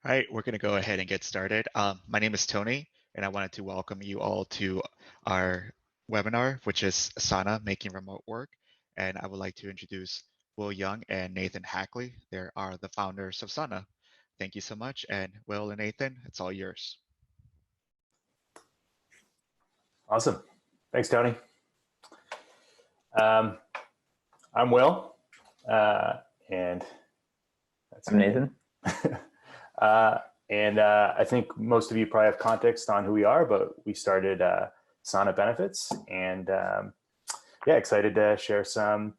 All right, we're going to go ahead and get started. My name is Tony, and I wanted to welcome you all to our webinar, which is Asana Making Remote Work. And I would like to introduce Will Young and Nathan Hackley. They are the founders of Asana. Thank you so much. And Will and Nathan, it's all yours. Awesome. Thanks, Tony. I'm Will, and that's I'm Nathan. I think most of you probably have context on who we are, but we started Asana Benefits, and yeah, excited to share some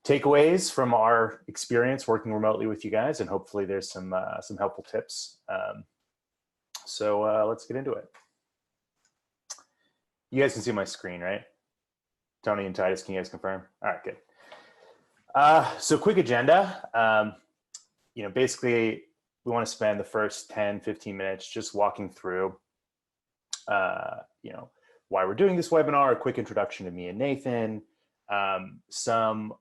takeaways from our experience working remotely with you guys, and hopefully there's some helpful tips. So let's get into it. You guys can see my screen, right? Tony and Titus, can you guys confirm? All right, good. So quick agenda. Basically we want to spend the first 10, 15 minutes just walking through, why we're doing this webinar, a quick introduction to me and Nathan, some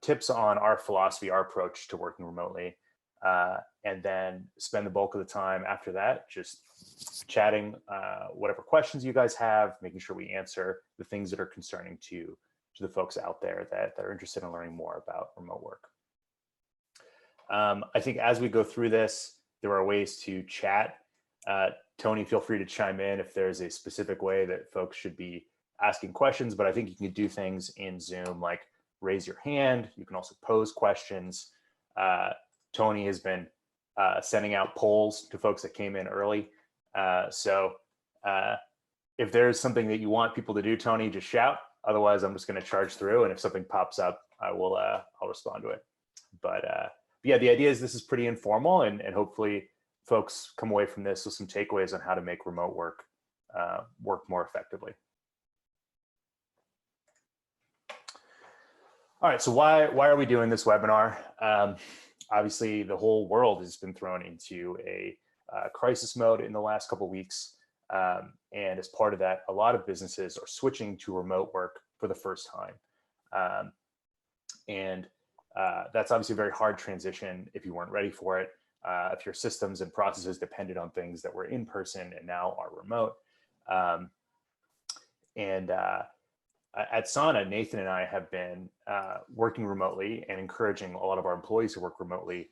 tips on our philosophy, our approach to working remotely, and then spend the bulk of the time after that just chatting whatever questions you guys have, making sure we answer the things that are concerning to the folks out there that are interested in learning more about remote work. I think as we go through this, there are ways to chat. Tony, feel free to chime in if there's a specific way that folks should be asking questions, but I think you can do things in Zoom like raise your hand. You can also pose questions. Tony has been sending out polls to folks that came in early. So if there's something that you want people to do, Tony, just shout. Otherwise, I'm just going to charge through, and if something pops up, I'll respond to it. But yeah, the idea is this is pretty informal, and hopefully folks come away from this with some takeaways on how to make remote work work more effectively. All right, so why are we doing this webinar? Obviously, the whole world has been thrown into a crisis mode in the last couple of weeks. And as part of that, a lot of businesses are switching to remote work for the first time. That's obviously a very hard transition if you weren't ready for it. If your systems and processes depended on things that were in person and now are remote. At Asana, Nathan and I have been working remotely and encouraging a lot of our employees to work remotely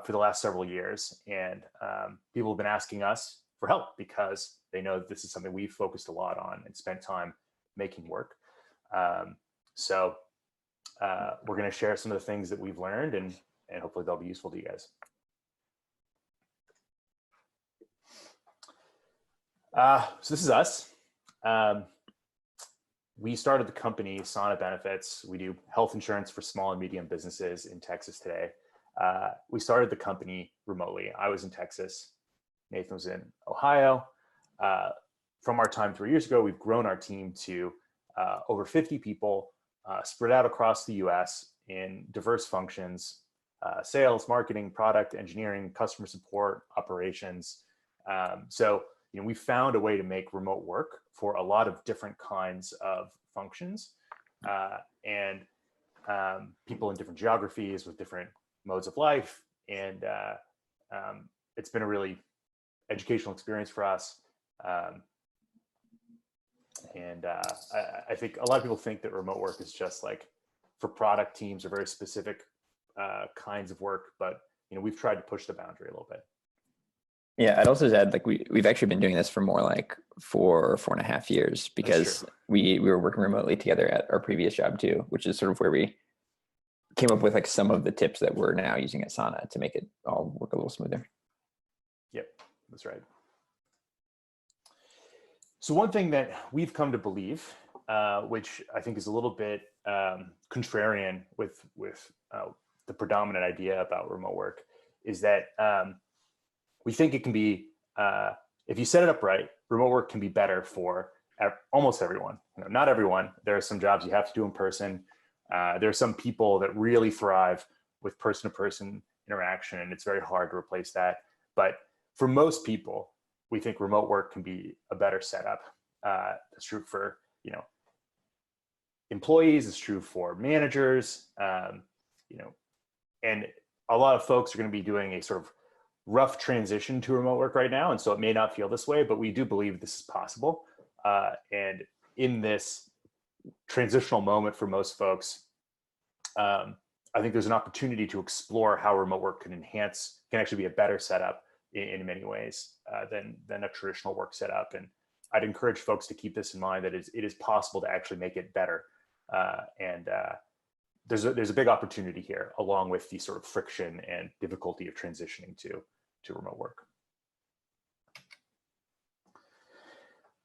for the last several years. And people have been asking us for help because they know that this is something we've focused a lot on and spent time making work. So we're going to share some of the things that we've learned, and hopefully they'll be useful to you guys. So this is us. We started the company Asana Benefits. We do health insurance for small and medium businesses in Texas today. We started the company remotely. I was in Texas. Nathan was in Ohio. From our time 3 years ago, we've grown our team to over 50 people spread out across the US in diverse functions, sales, marketing, product, engineering, customer support, operations. So we found a way to make remote work for a lot of different kinds of functions and people in different geographies with different modes of life. And it's been a really educational experience for us. I think a lot of people think that remote work is just like for product teams or very specific kinds of work, but we've tried to push the boundary a little bit. Yeah, I'd also add like we've actually been doing this for more like 4.5 years because we were working remotely together at our previous job too, which is sort of where we came up with like some of the tips that we're now using at Asana to make it all work a little smoother. Yep, that's right. So one thing that we've come to believe, which I think is a little bit contrarian with the predominant idea about remote work, is that we think it can be, if you set it up right, remote work can be better for almost everyone. Not everyone. There are some jobs you have to do in person. There are some people that really thrive with person-to-person interaction, and it's very hard to replace that. But for most people, we think remote work can be a better setup. That's true for employees. It's true for managers. And a lot of folks are going to be doing a sort of rough transition to remote work right now, and so it may not feel this way, but we do believe this is possible. And in this transitional moment for most folks, I think there's an opportunity to explore how remote work can actually be a better setup in many ways than a traditional work setup. And I'd encourage folks to keep this in mind, that it is possible to actually make it better. There's a big opportunity here, along with the sort of friction and difficulty of transitioning to remote work.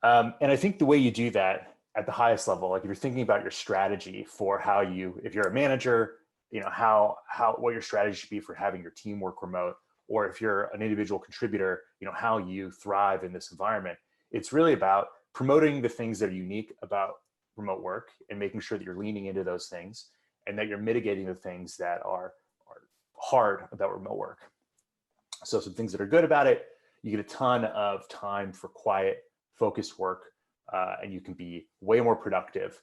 And I think the way you do that at the highest level, like if you're thinking about your strategy for how if you're a manager, what your strategy should be for having your team work remote, or if you're an individual contributor, how you thrive in this environment. It's really about promoting the things that are unique about remote work and making sure that you're leaning into those things, and that you're mitigating the things that are hard about remote work. So some things that are good about it: you get a ton of time for quiet, focused work, and you can be way more productive.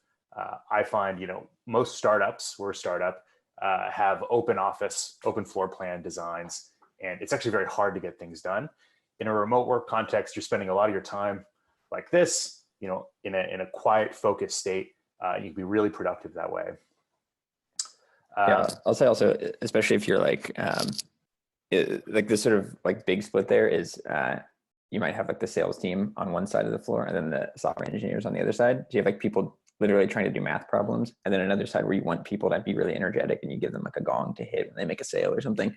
I find, most startups, we're a startup, have open office, open floor plan designs, and it's actually very hard to get things done. In a remote work context, you're spending a lot of your time like this, in a quiet, focused state. You can be really productive that way. Yeah, I'll say also, especially if you're like this sort of like big split there is, you might have like the sales team on one side of the floor and then the software engineers on the other side. So you have like people literally trying to do math problems, and then another side where you want people to be really energetic and you give them like a gong to hit when they make a sale or something.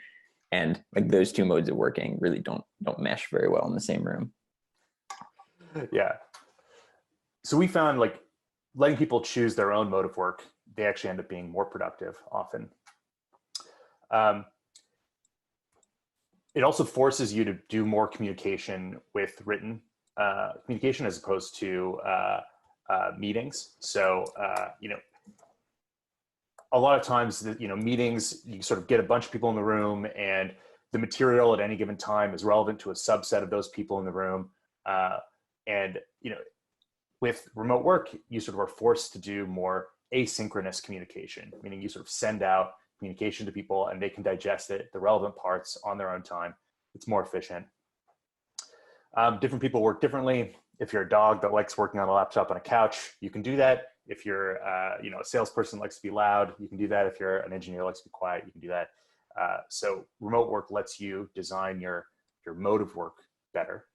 And like those two modes of working really don't mesh very well in the same room. Yeah. So we found like letting people choose their own mode of work, they actually end up being more productive often. It also forces you to do more communication with written communication as opposed to meetings. So, a lot of times, meetings, you sort of get a bunch of people in the room, and the material at any given time is relevant to a subset of those people in the room. With remote work, you sort of are forced to do more asynchronous communication, meaning you sort of send out communication to people and they can digest it, the relevant parts, on their own time. It's more efficient. Different people work differently. If you're a dog that likes working on a laptop on a couch, you can do that. If you're a salesperson that likes to be loud, you can do that. If you're an engineer that likes to be quiet, you can do that. So remote work lets you design your mode of work better.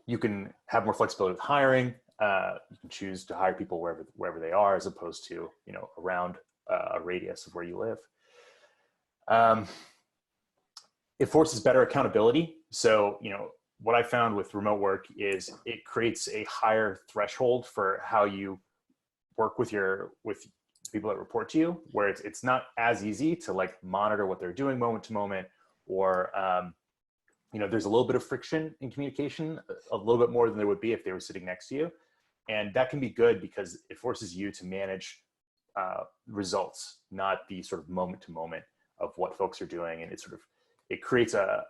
You can have more flexibility with hiring. You can choose to hire people wherever they are, as opposed to around a radius of where you live. It forces better accountability. So what I found with remote work is it creates a higher threshold for how you work with people that report to you, where it's not as easy to like monitor what they're doing moment to moment, or there's a little bit of friction in communication, a little bit more than there would be if they were sitting next to you. And that can be good because it forces you to manage results, not the sort of moment to moment of what folks are doing. And it creates a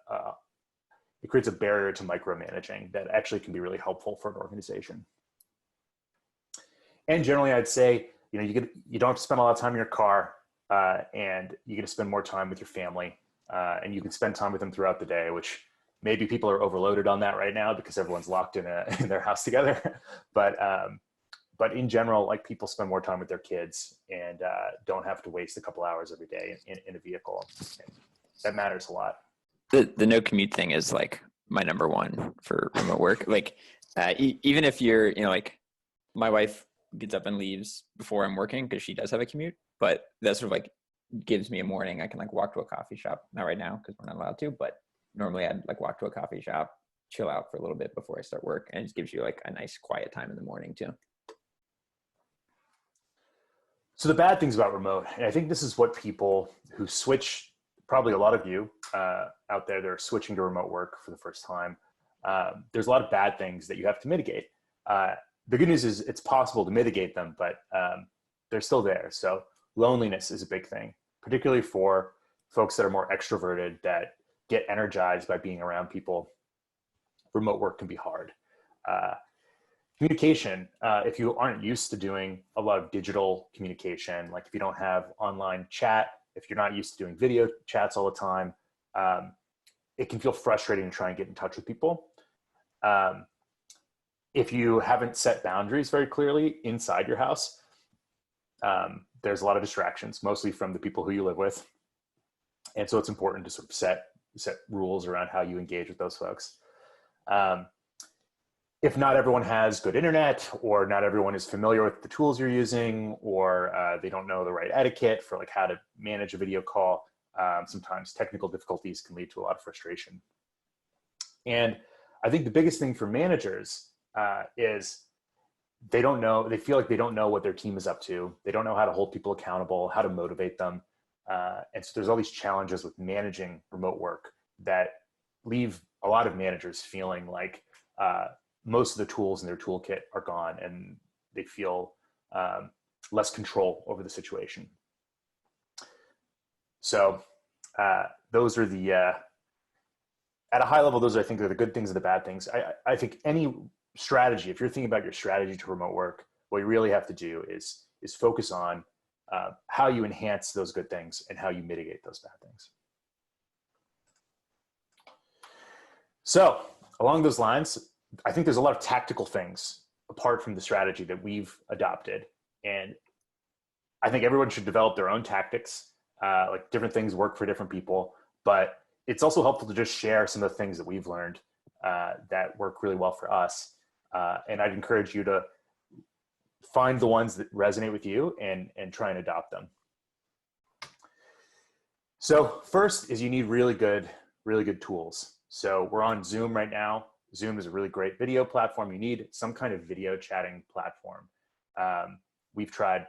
barrier to micromanaging that actually can be really helpful for an organization. And generally, I'd say, you don't have to spend a lot of time in your car, and you get to spend more time with your family, and you can spend time with them throughout the day, which maybe people are overloaded on that right now because everyone's locked in their house together. But in general, like, people spend more time with their kids and don't have to waste a couple hours every day in a vehicle. And that matters a lot. The no commute thing is like my number one for remote work. Like, even if you're, like, my wife gets up and leaves before I'm working because she does have a commute, but that sort of like gives me a morning. I can like walk to a coffee shop, not right now because we're not allowed to, but normally I'd like walk to a coffee shop, chill out for a little bit before I start work. And it just gives you like a nice quiet time in the morning too. So the bad things about remote, and I think this is what people who switch, probably a lot of you out there that are switching to remote work for the first time, there's a lot of bad things that you have to mitigate. The good news is it's possible to mitigate them, but they're still there. So loneliness is a big thing, particularly for folks that are more extroverted, that get energized by being around people. Remote work can be hard. Communication, if you aren't used to doing a lot of digital communication, like if you don't have online chat, if you're not used to doing video chats all the time, it can feel frustrating to try and get in touch with people. If you haven't set boundaries very clearly inside your house, there's a lot of distractions, mostly from the people who you live with. And so it's important to sort of set rules around how you engage with those folks. If not everyone has good internet, or not everyone is familiar with the tools you're using, or they don't know the right etiquette for like how to manage a video call, sometimes technical difficulties can lead to a lot of frustration. And I think the biggest thing for managers is they feel like they don't know what their team is up to. They don't know how to hold people accountable, how to motivate them. And so there's all these challenges with managing remote work that leave a lot of managers feeling like most of the tools in their toolkit are gone, and they feel less control over the situation. So those are the, at a high level, those I think are the good things and the bad things. I think any strategy, if you're thinking about your strategy to remote work, what you really have to do is focus on how you enhance those good things and how you mitigate those bad things. So along those lines, I think there's a lot of tactical things apart from the strategy that we've adopted. And I think everyone should develop their own tactics. Like different things work for different people, but it's also helpful to just share some of the things that we've learned that work really well for us. And I'd encourage you to find the ones that resonate with you and try and adopt them. So first is you need really good tools. So we're on Zoom right now. Zoom is a really great video platform. You need some kind of video chatting platform. We've tried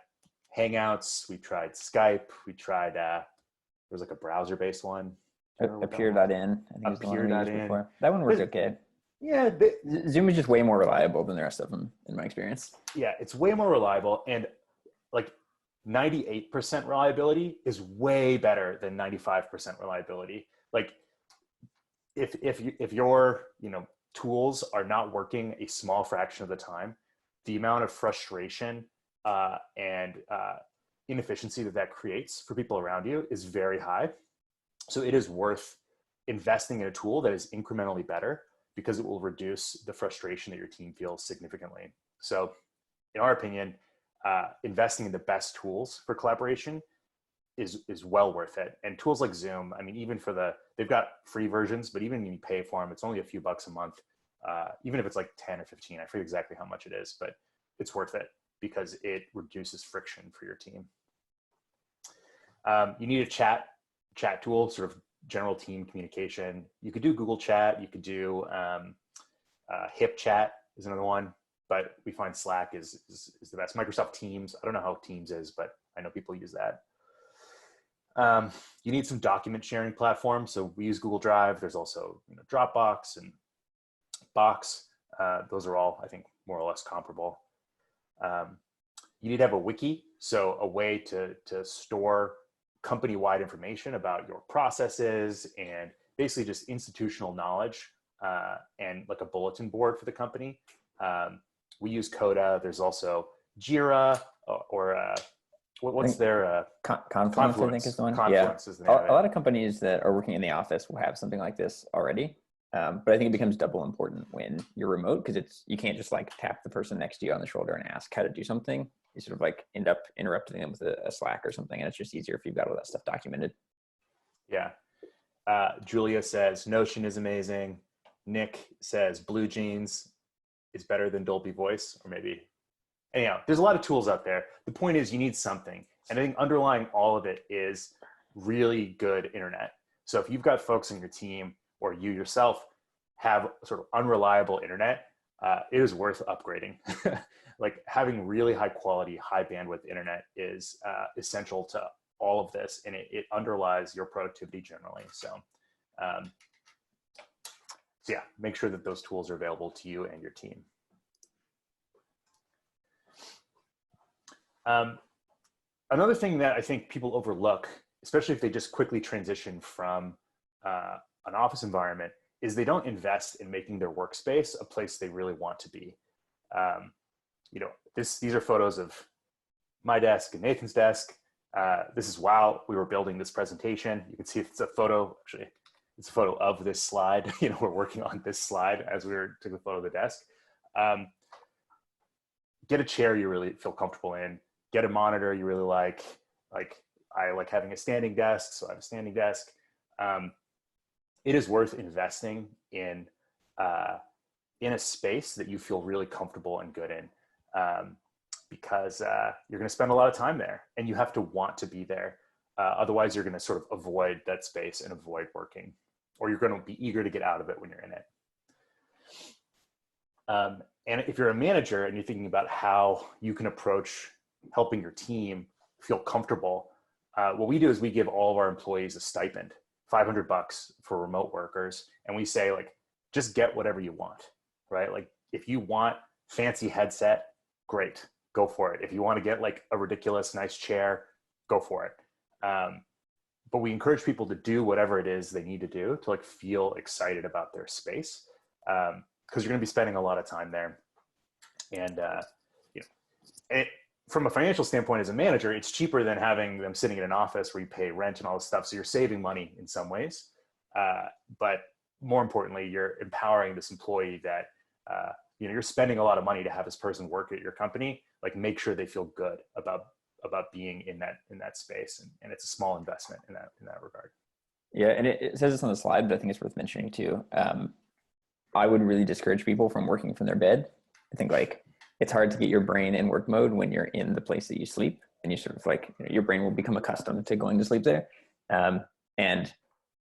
Hangouts, we've tried Skype, we tried, there was like a browser-based one. Appear.in. Appear.in. That one worked okay. Yeah. Zoom is just way more reliable than the rest of them, in my experience. Yeah, it's way more reliable, and like 98% reliability is way better than 95% reliability. Like if your tools are not working a small fraction of the time, the amount of frustration and inefficiency that creates for people around you is very high. So it is worth investing in a tool that is incrementally better, because it will reduce the frustration that your team feels significantly. So in our opinion, investing in the best tools for collaboration is well worth it. And tools like Zoom, I mean, even they've got free versions, but even when you pay for them, it's only a few bucks a month. Even if it's like 10 or 15, I forget exactly how much it is, but it's worth it because it reduces friction for your team. You need a chat tool, sort of general team communication. You could do Google Chat. You could do Hip Chat is another one, but we find Slack is the best. Microsoft Teams, I don't know how Teams is, but I know people use that. You need some document sharing platforms. So we use Google Drive. There's also Dropbox and Box. Those are all, I think, more or less comparable. You need to have a wiki, so a way to store company-wide information about your processes and basically just institutional knowledge and like a bulletin board for the company. We use Coda. There's also Jira or what's their Confluence, I think is the one. Confluence is the name of it. A lot of companies that are working in the office will have something like this already. But I think it becomes double important when you're remote, because you can't just like tap the person next to you on the shoulder and ask how to do something. You sort of like end up interrupting them with a Slack or something, and it's just easier if you've got all that stuff documented. Yeah. Julia says Notion is amazing. Nick says Blue Jeans is better than Dolby Voice, or maybe. Anyhow, there's a lot of tools out there. The point is you need something. And I think underlying all of it is really good internet. So if you've got folks in your team or you yourself have sort of unreliable internet, it is worth upgrading. Like having really high quality, high bandwidth internet is essential to all of this, and it underlies your productivity generally. So yeah, make sure that those tools are available to you and your team. Another thing that I think people overlook, especially if they just quickly transition from an office environment, is they don't invest in making their workspace a place they really want to be. These are photos of my desk and Nathan's desk. This is while we were building this presentation. You can see it's a photo, actually, It's a photo of this slide. We're working on this slide as we were taking a photo of the desk. Get a chair you really feel comfortable in. Get a monitor you really like. Like I like having a standing desk, so I have a standing desk. It is worth investing in a space that you feel really comfortable and good in, because you're going to spend a lot of time there, and you have to want to be there. Otherwise, you're going to sort of avoid that space and avoid working, or you're going to be eager to get out of it when you're in it. And if you're a manager and you're thinking about how you can approach helping your team feel comfortable, what we do is we give all of our employees a stipend, $500 for remote workers. And we say, like, just get whatever you want, right? Like if you want fancy headset, great, go for it. If you want to get like a ridiculous nice chair, go for it. But we encourage people to do whatever it is they need to do to like feel excited about their space, because you're going to be spending a lot of time there. And from a financial standpoint, as a manager, it's cheaper than having them sitting in an office where you pay rent and all this stuff. So you're saving money in some ways, but more importantly, you're empowering this employee that you're spending a lot of money to have this person work at your company. Like, make sure they feel good about being in that space, and it's a small investment in that regard. Yeah, and it says this on the slide, but I think it's worth mentioning too. I would really discourage people from working from their bed. I think like it's hard to get your brain in work mode when you're in the place that you sleep, and you sort of like your brain will become accustomed to going to sleep there. And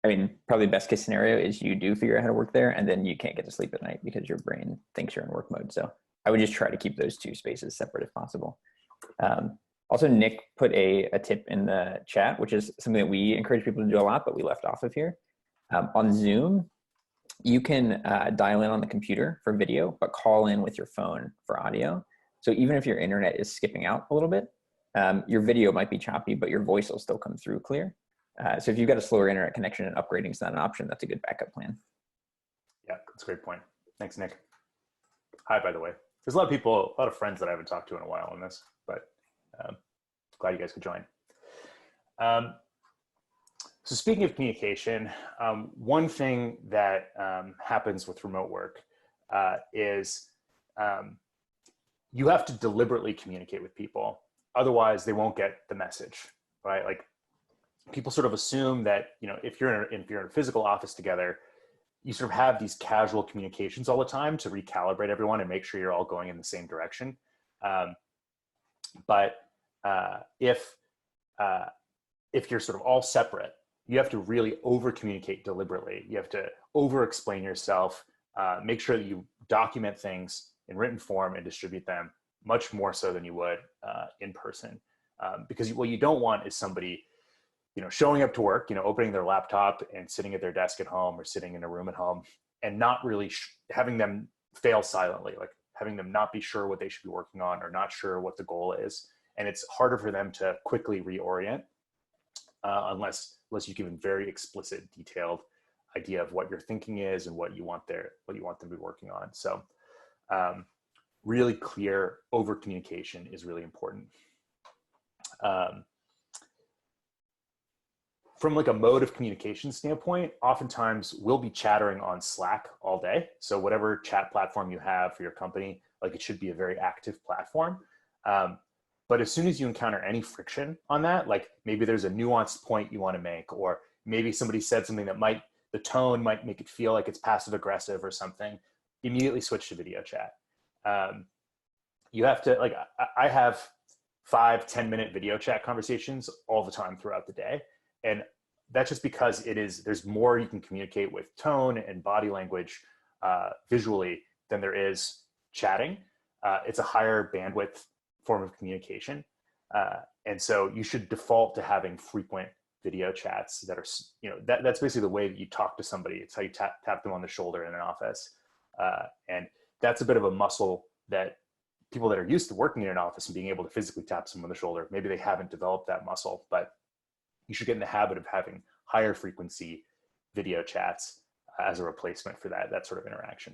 I mean, probably best case scenario is you do figure out how to work there, and then you can't get to sleep at night because your brain thinks you're in work mode. So I would just try to keep those two spaces separate if possible. Also, Nick put a tip in the chat, which is something that we encourage people to do a lot, but we left off of here. On Zoom, you can dial in on the computer for video, but call in with your phone for audio. So even if your internet is skipping out a little bit, your video might be choppy, but your voice will still come through clear. So if you've got a slower internet connection and upgrading is not an option, that's a good backup plan. Yeah, that's a great point. Thanks, Nick. Hi, by the way. There's a lot of friends that I haven't talked to in a while on this, but glad you guys could join. So speaking of communication, one thing that happens with remote work is you have to deliberately communicate with people. Otherwise, they won't get the message, right? Like, people sort of assume that, if you're in a physical office together, you sort of have these casual communications all the time to recalibrate everyone and make sure you're all going in the same direction. But if you're sort of all separate, you have to really over communicate deliberately. You have to over explain yourself, make sure that you document things in written form and distribute them much more so than you would in person. Because what you don't want is somebody showing up to work, opening their laptop and sitting at their desk at home or sitting in a room at home and not really having them fail silently, like having them not be sure what they should be working on or not sure what the goal is. And it's harder for them to quickly reorient unless you give them very explicit, detailed idea of what your thinking is and what you want them to be working on. So really clear over communication is really important. From like a mode of communication standpoint, oftentimes we'll be chattering on Slack all day. So whatever chat platform you have for your company, like, it should be a very active platform. But as soon as you encounter any friction on that, like maybe there's a nuanced point you want to make, or maybe somebody said something that the tone might make it feel like it's passive aggressive or something, immediately switch to video chat. You have to, like, I have 5-10 minute video chat conversations all the time throughout the day. And that's just because there's more you can communicate with tone and body language visually than there is chatting. It's a higher bandwidth form of communication. And so you should default to having frequent video chats that are, that's basically the way that you talk to somebody. It's how you tap them on the shoulder in an office. And that's a bit of a muscle that people that are used to working in an office and being able to physically tap someone on the shoulder, maybe they haven't developed that muscle, but you should get in the habit of having higher frequency video chats as a replacement for that sort of interaction.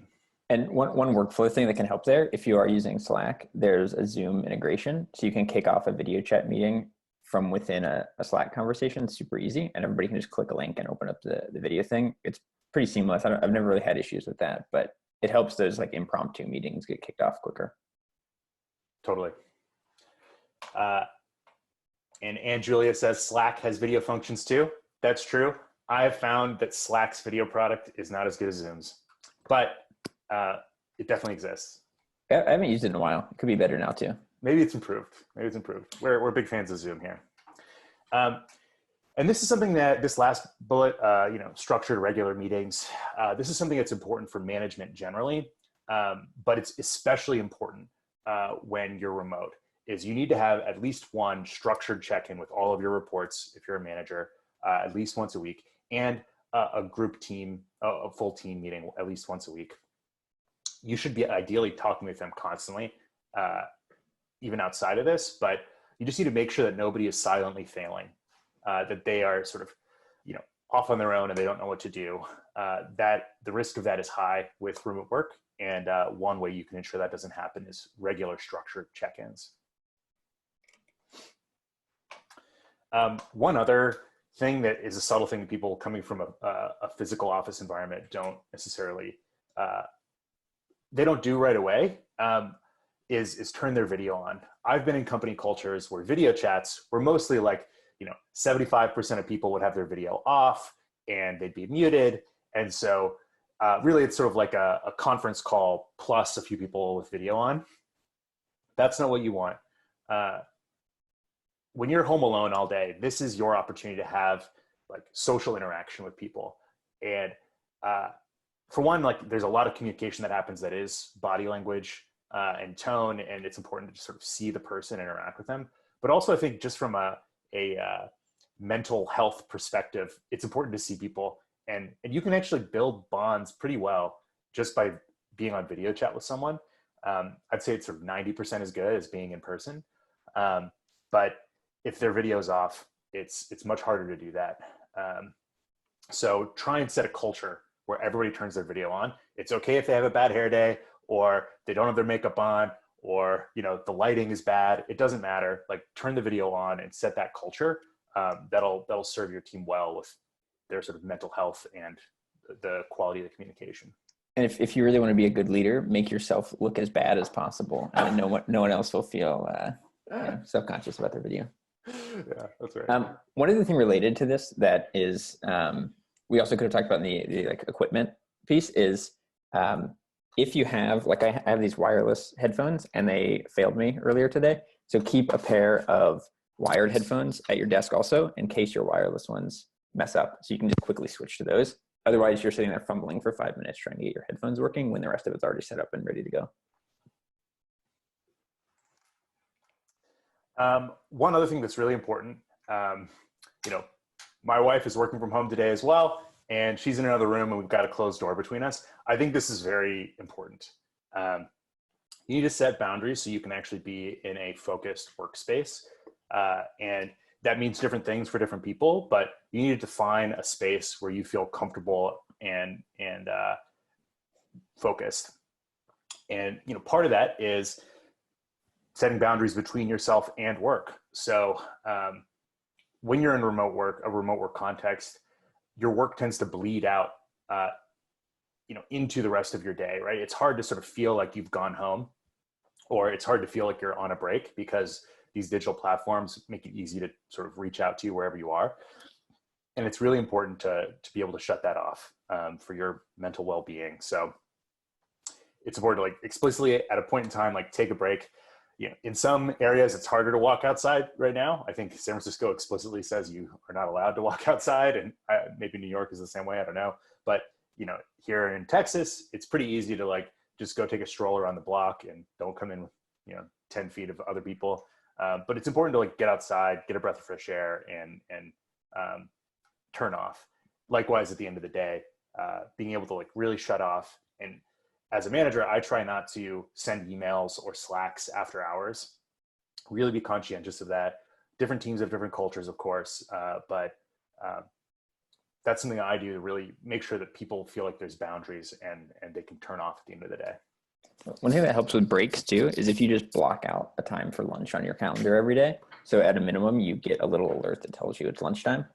And one workflow thing that can help there, if you are using Slack, there's a Zoom integration. So you can kick off a video chat meeting from within a Slack conversation. It's super easy, and everybody can just click a link and open up the video thing. It's pretty seamless. I've never really had issues with that, but it helps those like impromptu meetings get kicked off quicker. Totally. And Julia says Slack has video functions too. That's true. I have found that Slack's video product is not as good as Zoom's, but it definitely exists. I haven't used it in a while. It could be better now too. Maybe it's improved. Maybe it's improved. We're big fans of Zoom here. And this is something that this last bullet, structured regular meetings. This is something that's important for management generally, but it's especially important when you're remote. Is you need to have at least one structured check-in with all of your reports if you're a manager, at least once a week, and a group team, a full team meeting at least once a week. You should be ideally talking with them constantly, even outside of this, but you just need to make sure that nobody is silently failing, that they are sort of, off on their own and they don't know what to do. That the risk of that is high with remote work. And one way you can ensure that doesn't happen is regular structured check-ins. One other thing that is a subtle thing that people coming from a physical office environment don't necessarily, they don't do right away, is turn their video on. I've been in company cultures where video chats were mostly like, 75% of people would have their video off and they'd be muted. And so really it's sort of like a conference call plus a few people with video on. That's not what you want. When you're home alone all day, this is your opportunity to have like social interaction with people. And for one, like there's a lot of communication that happens that is body language and tone, and it's important to sort of see the person, interact with them. But also I think just from a mental health perspective, it's important to see people, and you can actually build bonds pretty well just by being on video chat with someone. I'd say it's sort of 90% as good as being in person. But if their video's off, it's much harder to do that. So try and set a culture where everybody turns their video on. It's okay if they have a bad hair day or they don't have their makeup on or the lighting is bad. It doesn't matter. Like turn the video on and set that culture. That'll serve your team well with their sort of mental health and the quality of the communication. And if you really want to be a good leader, make yourself look as bad as possible, and no one else will feel subconscious about their video. Yeah, that's right. One other thing related to this that is we also could have talked about in the like equipment piece is if you have like I have these wireless headphones and they failed me earlier today, so keep a pair of wired headphones at your desk also in case your wireless ones mess up, so you can just quickly switch to those. Otherwise you're sitting there fumbling for 5 minutes trying to get your headphones working when the rest of it's already set up and ready to go. One other thing that's really important, my wife is working from home today as well, and she's in another room and we've got a closed door between us. I think this is very important. You need to set boundaries so you can actually be in a focused workspace. And that means different things for different people, but you need to define a space where you feel comfortable and focused. And, part of that is setting boundaries between yourself and work. So when you're in a remote work context, your work tends to bleed out, into the rest of your day, right? It's hard to sort of feel like you've gone home, or it's hard to feel like you're on a break because these digital platforms make it easy to sort of reach out to you wherever you are. And it's really important to be able to shut that off for your mental well-being. So it's important to like explicitly at a point in time, like take a break. In some areas it's harder to walk outside right now. I think San Francisco explicitly says you are not allowed to walk outside, and maybe New York is the same way, I don't know. But here in Texas, it's pretty easy to like just go take a stroll around the block and don't come in with 10 feet of other people. But it's important to like get outside, get a breath of fresh air, and turn off. Likewise, at the end of the day, being able to like really shut off. And as a manager, I try not to send emails or Slacks after hours. Really be conscientious of that. Different teams have different cultures, of course, but that's something I do to really make sure that people feel like there's boundaries and they can turn off at the end of the day. One thing that helps with breaks too is if you just block out a time for lunch on your calendar every day. So at a minimum, you get a little alert that tells you it's lunchtime.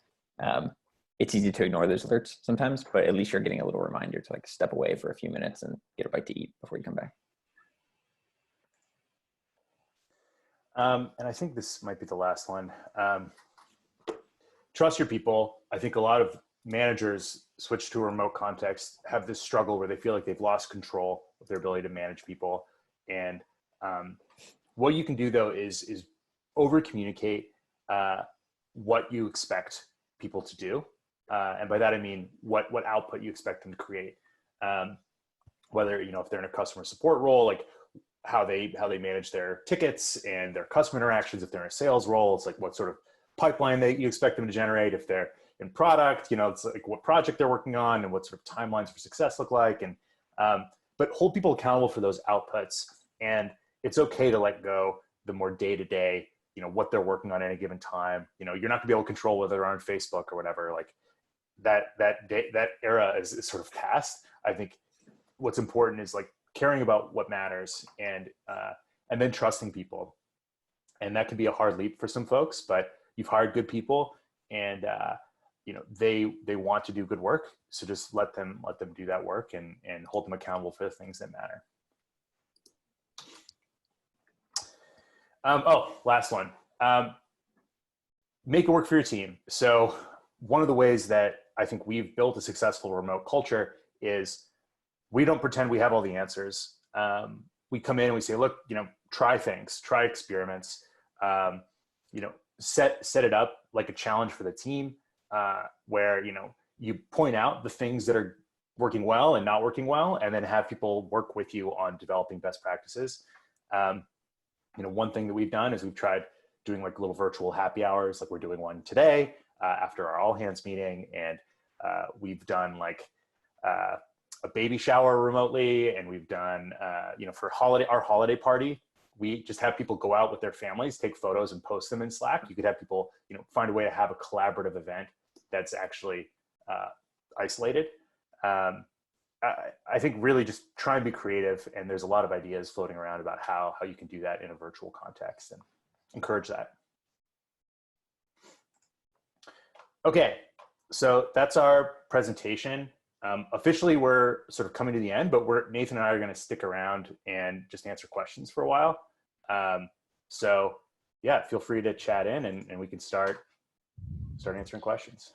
It's easy to ignore those alerts sometimes, but at least you're getting a little reminder to like step away for a few minutes and get a bite to eat before you come back. And I think this might be the last one. Trust your people. I think a lot of managers switch to a remote context have this struggle where they feel like they've lost control of their ability to manage people. And what you can do though is over communicate what you expect people to do. And by that, I mean what output you expect them to create. Whether, if they're in a customer support role, like how they manage their tickets and their customer interactions. If they're in a sales role, it's like what sort of pipeline that you expect them to generate. If they're in product, it's like what project they're working on and what sort of timelines for success look like. And but hold people accountable for those outputs. And it's okay to let go the more day-to-day, what they're working on at any given time. You're not gonna be able to control whether they're on Facebook or whatever. Like that era is sort of past. I think what's important is like caring about what matters and then trusting people. And that can be a hard leap for some folks, but you've hired good people and they want to do good work. So just let them do that work and hold them accountable for the things that matter. Last one. Make it work for your team. So one of the ways that I think we've built a successful remote culture is we don't pretend we have all the answers. We come in and we say, look, try things, try experiments, set it up like a challenge for the team, where, you point out the things that are working well and not working well, and then have people work with you on developing best practices. One thing that we've done is we've tried doing like little virtual happy hours, like we're doing one today after our all hands meeting. And we've done like a baby shower remotely. And we've done, for our holiday party, we just have people go out with their families, take photos and post them in Slack. You could have people, find a way to have a collaborative event that's actually isolated. I think really just try and be creative. And there's a lot of ideas floating around about how you can do that in a virtual context, and encourage that. Okay, so that's our presentation. Officially, we're sort of coming to the end, but Nathan and I are going to stick around and just answer questions for a while. So yeah, feel free to chat in and we can start answering questions.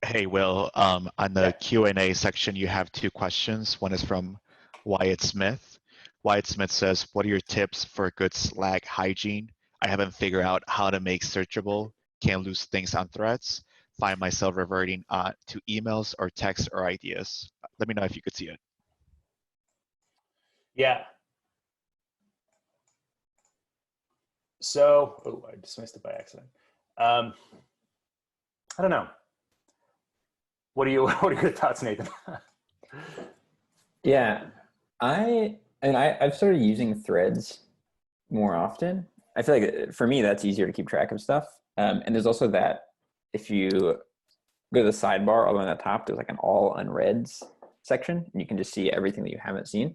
Hey, Will, on the Q&A section, you have two questions. One is from Wyatt Smith. Wyatt Smith says, what are your tips for good Slack hygiene? I haven't figured out how to make searchable, can't lose things on threads, find myself reverting to emails or texts or ideas. Let me know if you could see it. Yeah. So, I dismissed it by accident. I don't know. What are your thoughts, Nathan? Yeah, I've started using threads more often. I feel like for me, that's easier to keep track of stuff. And there's also that if you go to the sidebar all the way on the top, there's like an all unreads section, and you can just see everything that you haven't seen.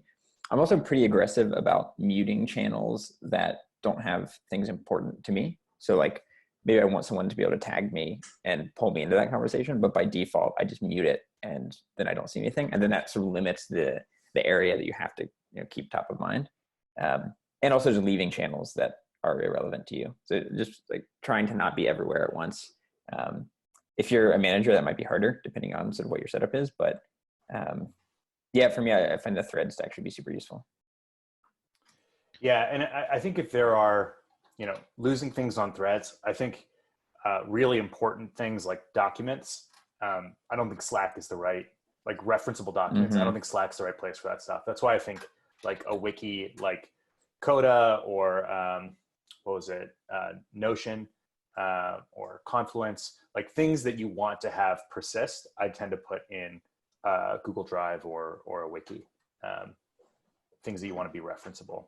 I'm also pretty aggressive about muting channels that don't have things important to me. So like maybe I want someone to be able to tag me and pull me into that conversation, but by default, I just mute it and then I don't see anything. And then that sort of limits the area that you have to keep top of mind. And also just leaving channels that are irrelevant to you. So just like trying to not be everywhere at once. If you're a manager, that might be harder depending on sort of what your setup is. But yeah, for me, I find the threads to actually be super useful. Yeah, and I think if there are, losing things on threads, I think really important things like documents. I don't think Slack is the right, like referenceable documents. I don't think Slack's the right place for that stuff. That's why I think like a wiki like Coda or Notion or Confluence, like things that you want to have persist, I tend to put in Google Drive or a wiki, things that you want to be referenceable.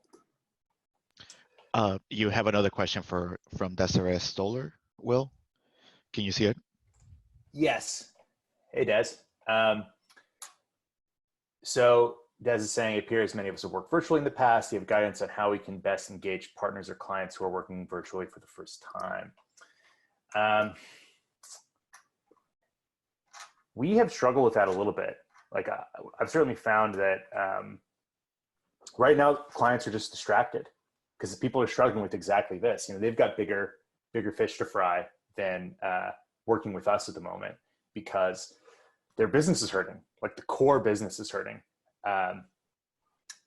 You have another question from Desiree Stoller, Will? Can you see it? Yes. Hey, Des. So Des is saying, it appears many of us have worked virtually in the past. Do you have guidance on how we can best engage partners or clients who are working virtually for the first time? We have struggled with that a little bit. Like I've certainly found that right now clients are just distracted because people are struggling with exactly this. You know, they've got bigger fish to fry than working with us at the moment because their business is hurting. Like the core business is hurting.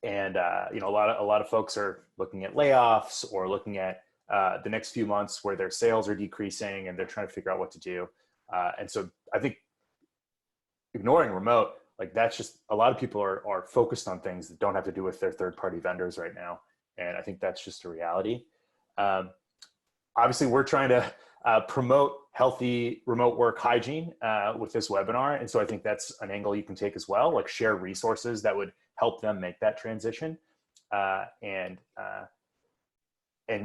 You know, a lot of folks are looking at layoffs or looking at the next few months where their sales are decreasing and they're trying to figure out what to do. And so I think ignoring remote, like that's just, a lot of people are focused on things that don't have to do with their third-party vendors right now. And I think that's just a reality. Obviously, we're trying to promote healthy remote work hygiene with this webinar. And so I think that's an angle you can take as well, like share resources that would help them make that transition and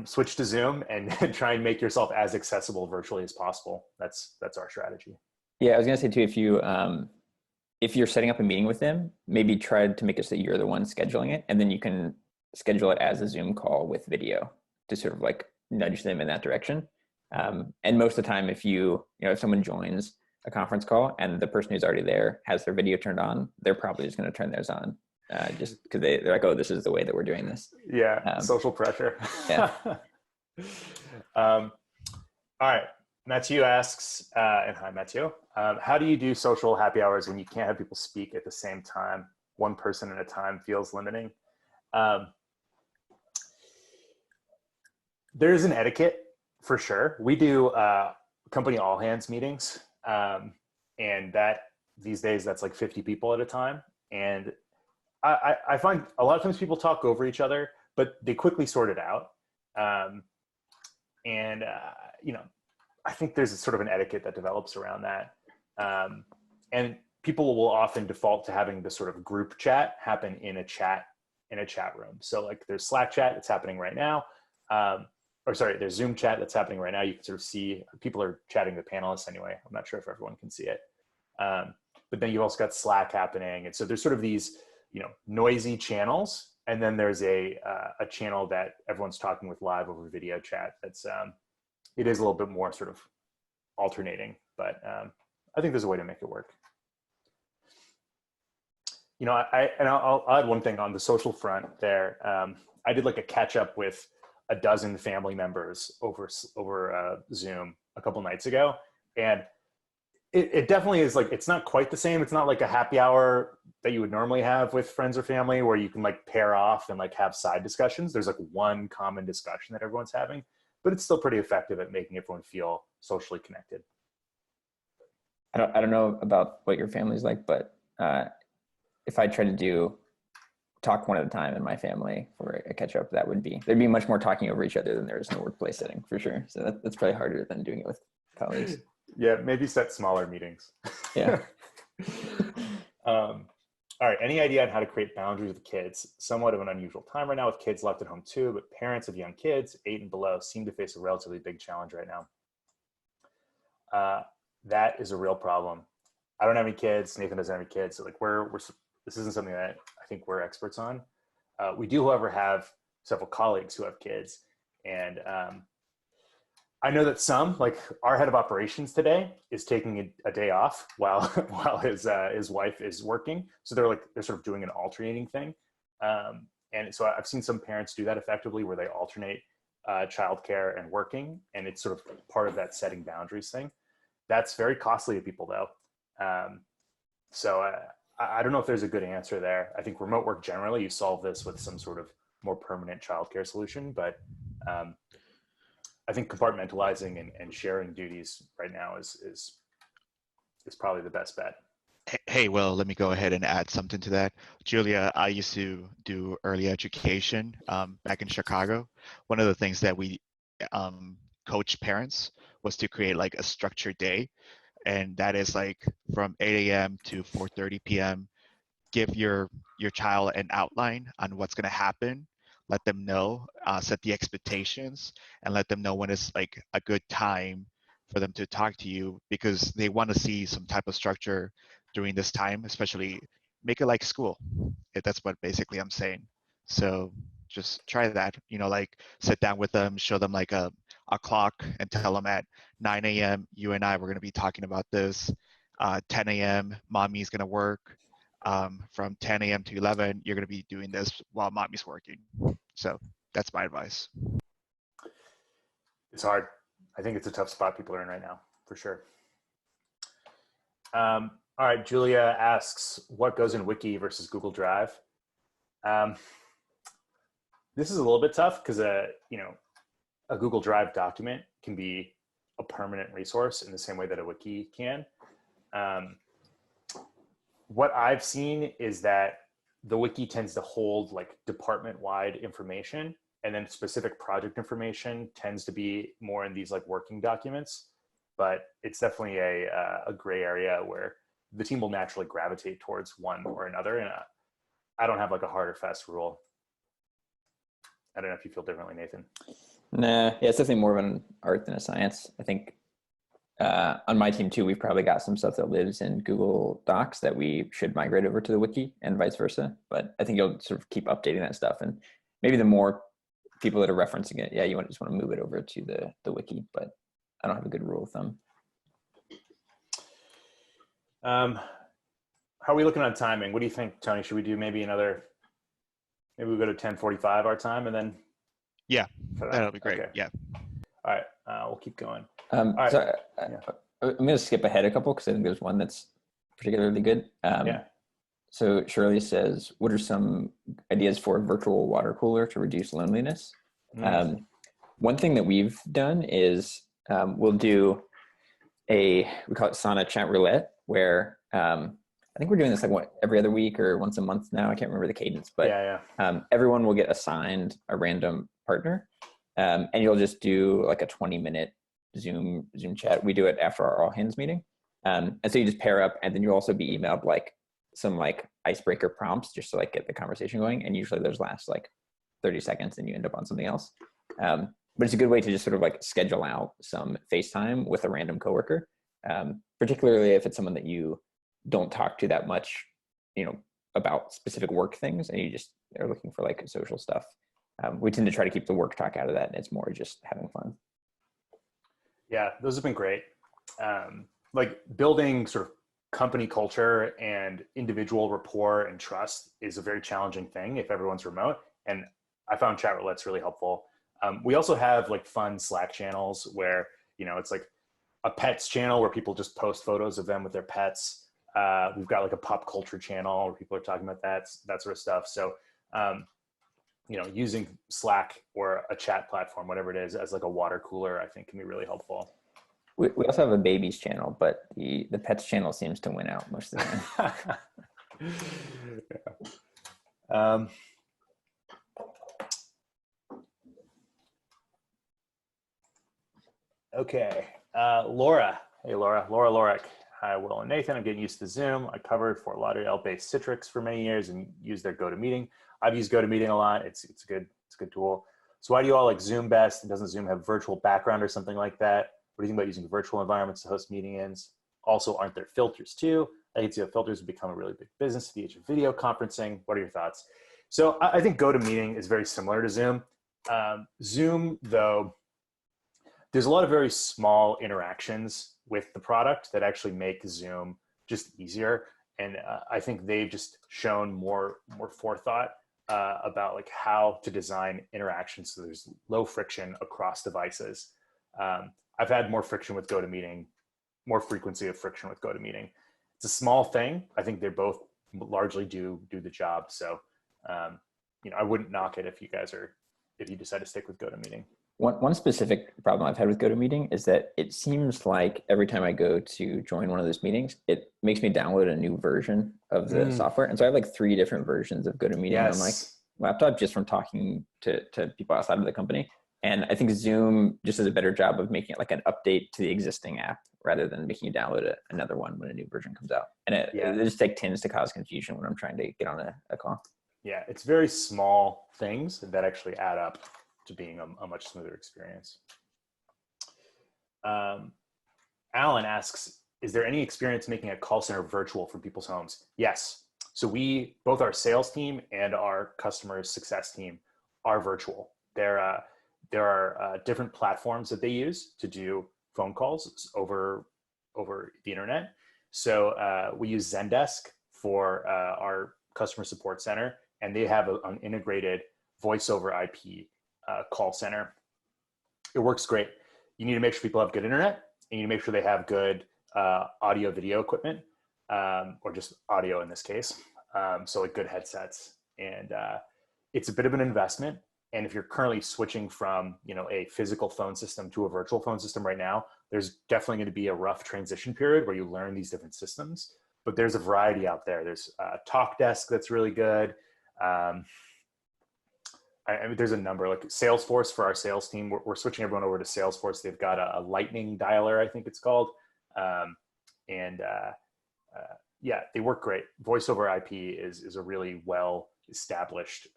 switch to Zoom and try and make yourself as accessible virtually as possible. That's our strategy. Yeah, I was gonna say too, if you're setting up a meeting with them, maybe try to make it so that you're the one scheduling it, and then you can schedule it as a Zoom call with video to sort of like nudge them in that direction. And most of the time, if if someone joins a conference call and the person who's already there has their video turned on, they're probably just going to turn theirs on just because they're like, oh, this is the way that we're doing this. Yeah, social pressure. Yeah. All right. Matthew asks, and hi, Matthew, how do you do social happy hours when you can't have people speak at the same time? One person at a time feels limiting. There's an etiquette for sure. We do company all hands meetings, and that these days that's like 50 people at a time. And I find a lot of times people talk over each other, but they quickly sort it out. You know, I think there's a sort of an etiquette that develops around that. And people will often default to having this sort of group chat happen in a chat room. So like there's Slack chat that's happening right now. There's Zoom chat that's happening right now. You can sort of see people are chatting the panelists anyway. I'm not sure if everyone can see it. But then you've also got Slack happening. And so there's sort of these, you know, noisy channels. And then there's a channel that everyone's talking with live over video chat. That's, it is a little bit more sort of alternating, but I think there's a way to make it work. You know, I'll add one thing on the social front there. I did like a catch up with a dozen family members over Zoom a couple nights ago. And it definitely is like, it's not quite the same. It's not like a happy hour that you would normally have with friends or family where you can like pair off and like have side discussions. There's like one common discussion that everyone's having, but it's still pretty effective at making everyone feel socially connected. I don't know about what your family's like, but if I try to talk one at a time in my family for a catch up, there'd be much more talking over each other than there is in a workplace setting for sure. So that's probably harder than doing it with colleagues. Yeah, maybe set smaller meetings. Yeah. All right, any idea on how to create boundaries with kids? Somewhat of an unusual time right now with kids left at home too, but parents of young kids, 8 and below, seem to face a relatively big challenge right now. That is a real problem. I don't have any kids. Nathan doesn't have any kids. So like this isn't something that I think we're experts on. We do, however, have several colleagues who have kids. And I know that some, like our head of operations today, is taking a day off while his wife is working. So they're sort of doing an alternating thing. And so I've seen some parents do that effectively where they alternate childcare and working. And it's sort of part of that setting boundaries thing. That's very costly to people though. I don't know if there's a good answer there. I think remote work generally, you solve this with some sort of more permanent childcare solution, but I think compartmentalizing and sharing duties right now is probably the best bet. Hey, Will, let me go ahead and add something to that. Julia, I used to do early education back in Chicago. One of the things that we coach parents was to create like a structured day. And that is like from 8 a.m. to 4:30 p.m. Give your child an outline on what's going to happen. Let them know, set the expectations, and let them know when it's like a good time for them to talk to you, because they want to see some type of structure during this time, especially make it like school. That's what basically I'm saying. So just try that, like sit down with them, show them like a clock and tell them at 9 a.m. you and I we're going to be talking about this. 10 a.m. mommy's going to work. From 10 a.m. to 11 you're going to be doing this while mommy's working. So that's my advice. It's hard. I think it's a tough spot people are in right now, for sure. All right, Julia asks, what goes in Wiki versus Google Drive? This is a little bit tough because a Google Drive document can be a permanent resource in the same way that a wiki can. What I've seen is that the wiki tends to hold like department-wide information, and then specific project information tends to be more in these like working documents. But it's definitely a gray area where the team will naturally gravitate towards one or another. And I don't have like a hard or fast rule. I don't know if you feel differently, Nathan. Nah, yeah, it's definitely more of an art than a science. I think on my team too, we've probably got some stuff that lives in Google Docs that we should migrate over to the wiki and vice versa. But I think you'll sort of keep updating that stuff. And maybe the more people that are referencing it, yeah, you just want to move it over to the wiki, but I don't have a good rule of thumb. How are we looking on timing? What do you think, Tony? Should we do maybe we go to 10:45 our time and then? Yeah, that'll be great. Okay. Yeah. All right, we'll keep going. All right. So I'm going to skip ahead a couple because I think there's one that's particularly good. Yeah. So Shirley says, what are some ideas for a virtual water cooler to reduce loneliness? One thing that we've done is we'll do we call it Sauna Chat Roulette, where I think we're doing this like every other week or once a month now. I can't remember the cadence, but everyone will get assigned a random partner, and you'll just do like a 20-minute Zoom chat. We do it after our all hands meeting, and so you just pair up, and then you'll also be emailed like some like icebreaker prompts just to like get the conversation going. And usually those last like 30 seconds, and you end up on something else. But it's a good way to just sort of like schedule out some FaceTime with a random coworker, particularly if it's someone that you don't talk to that much, about specific work things, and you just are looking for like social stuff. We tend to try to keep the work talk out of that, and it's more just having fun. Yeah, those have been great. Like building sort of company culture and individual rapport and trust is a very challenging thing if everyone's remote. And I found chat roulette's really helpful. We also have like fun Slack channels where, it's like a pets channel where people just post photos of them with their pets. We've got like a pop culture channel where people are talking about that sort of stuff. So, using Slack or a chat platform, whatever it is, as like a water cooler, I think can be really helpful. We also have a babies channel, but the pets channel seems to win out most of the time. Okay. Laura. Hey, Laura. Laura Lorick. Hi, Will and Nathan. I'm getting used to Zoom. I covered Fort Lauderdale-based Citrix for many years and used their GoToMeeting. I've used GoToMeeting a lot. It's a good tool. So why do you all like Zoom best? And doesn't Zoom have virtual background or something like that? What do you think about using virtual environments to host meetings? Also, aren't there filters too? I can see how filters have become a really big business to the age of video conferencing. What are your thoughts? So I think GoToMeeting is very similar to Zoom. Zoom, though, there's a lot of very small interactions with the product that actually make Zoom just easier. And I think they've just shown more forethought about like how to design interactions so there's low friction across devices. I've had more friction with GoToMeeting, more frequency of friction with GoToMeeting. It's a small thing. I think they both largely do the job. So, I wouldn't knock it if you decide to stick with GoToMeeting. One specific problem I've had with GoToMeeting is that it seems like every time I go to join one of those meetings, it makes me download a new version of the software. And so I have like 3 different versions of GoToMeeting on my laptop just from talking to people outside of the company. And I think Zoom just does a better job of making it like an update to the existing app rather than making you download another one when a new version comes out. And it just tends to cause confusion when I'm trying to get on a call. Yeah, it's very small things that actually add up to being a much smoother experience. Alan asks, is there any experience making a call center virtual from people's homes? Yes. So both our sales team and our customer success team are virtual. There are different platforms that they use to do phone calls over the internet. So we use Zendesk for our customer support center, and they have an integrated voice over IP call center. It works great. You need to make sure people have good internet, and you need to make sure they have good audio video equipment, or just audio in this case. So like good headsets, and it's a bit of an investment. And if you're currently switching from, a physical phone system to a virtual phone system right now, there's definitely going to be a rough transition period where you learn these different systems. But there's a variety out there. There's TalkDesk that's really good. I mean, there's a number, like Salesforce for our sales team. We're switching everyone over to Salesforce. They've got a lightning dialer, I think it's called. Yeah, they work great. Voice over IP is a really well established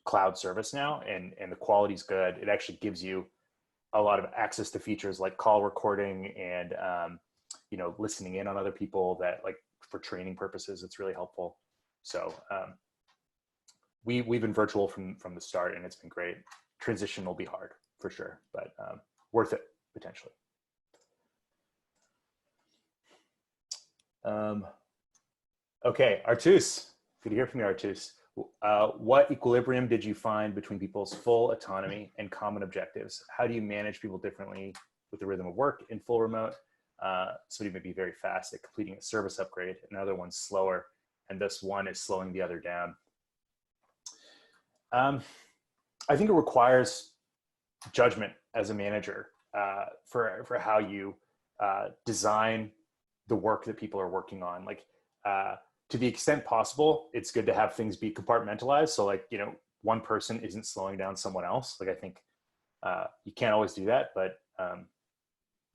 cloud service now, and the quality's good. It actually gives you a lot of access to features like call recording and listening in on other people, that like for training purposes, it's really helpful. So we've been virtual from the start, and it's been great. Transition will be hard for sure, but worth it potentially. Okay, Artus, good to hear from you, Artus. What equilibrium did you find between people's full autonomy and common objectives? How do you manage people differently with the rhythm of work in full remote? Somebody may be very fast at completing a service upgrade, another one's slower, and thus one is slowing the other down. I think it requires judgment as a manager for how you design the work that people are working on. Like, to the extent possible, it's good to have things be compartmentalized. So like, one person isn't slowing down someone else. Like, I think you can't always do that, but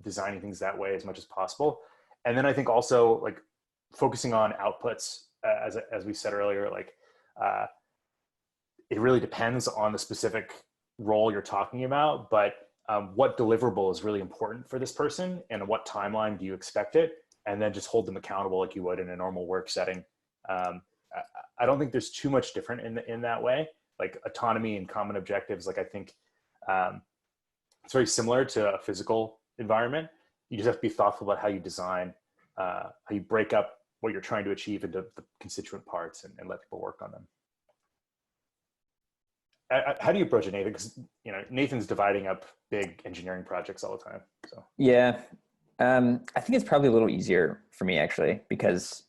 designing things that way as much as possible. And then I think also like focusing on outputs, as we said earlier, like it really depends on the specific role you're talking about, but what deliverable is really important for this person, and what timeline do you expect it? And then just hold them accountable like you would in a normal work setting. I don't think there's too much different in that way. Like autonomy and common objectives, like I think it's very similar to a physical environment. You just have to be thoughtful about how you design, how you break up what you're trying to achieve into the constituent parts, and let people work on them. How do you approach it, Nathan? Because Nathan's dividing up big engineering projects all the time. So yeah. I think it's probably a little easier for me actually, because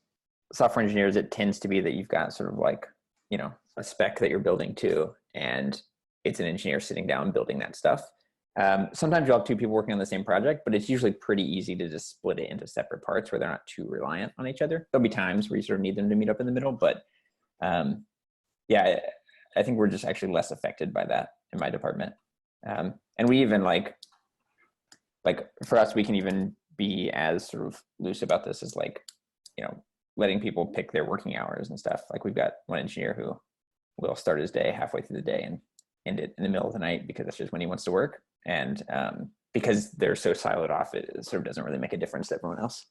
software engineers, it tends to be that you've got sort of like, a spec that you're building to, and it's an engineer sitting down building that stuff. Sometimes you'll have two people working on the same project, but it's usually pretty easy to just split it into separate parts where they're not too reliant on each other. There'll be times where you sort of need them to meet up in the middle, but yeah, I think we're just actually less affected by that in my department. And we even like for us, we can even be as sort of loose about this as like, letting people pick their working hours and stuff. Like we've got one engineer who will start his day halfway through the day and end it in the middle of the night, because that's just when he wants to work. And because they're so siloed off, it sort of doesn't really make a difference to everyone else.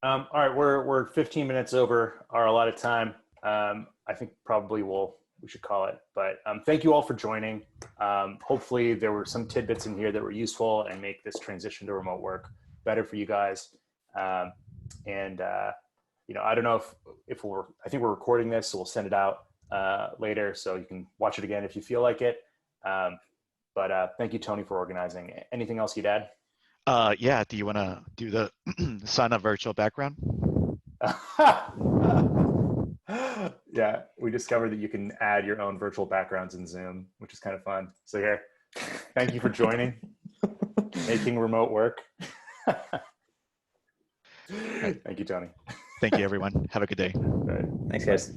All right, we're 15 minutes over our allotted time. I think probably we should call it, but thank you all for joining. Hopefully there were some tidbits in here that were useful and make this transition to remote work better for you guys. I don't know if I think we're recording this, so we'll send it out later, so you can watch it again if you feel like it. But thank you, Tony, for organizing. Anything else you'd add? Yeah, do you want to do the Sana virtual background? Yeah, we discovered that you can add your own virtual backgrounds in Zoom, which is kind of fun. So here, thank you for joining, making remote work. Thank you, Tony. Thank you, everyone. Have a good day. All right. Thanks, guys.